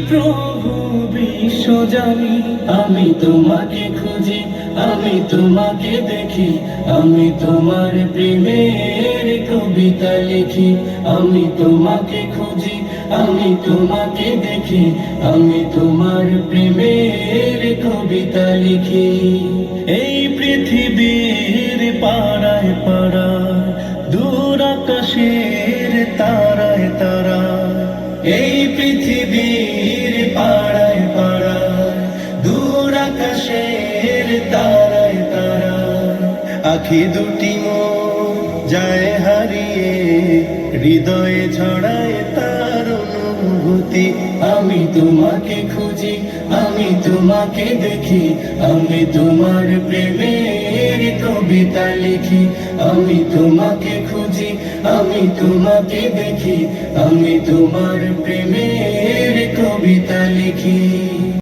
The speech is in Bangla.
প্রভু বিশ্বজামি, আমি তোমাকে খুঁজি, আমি তোমাকে দেখি, আমি তোমার প্রেমের কবিতা লিখি। আমি তোমাকে খুঁজি, আমি তোমাকে দেখি, আমি তোমার প্রেমের কবিতা লিখি। এই পৃথিবীর পাড়ায় পাড়ায়, দূর আকাশের তারায় তারায়, এই পৃথিবীর পাড়ায় পাড়ায়, দূর আকাশের তারায় তারায়, আখি দুটি মোর যায় হারিয়ে, হৃদয়ে ছড়ায় তার অনুভূতি। আমি তোমাকে খুঁজি, আমি তোমাকে দেখি, আমি তোমার প্রেমের কবিতা লিখি। আমি তোমাকে খুঁজি, আমি তোমাকে দেখি, আমি তোমার প্রেমের কবিতা লিখি।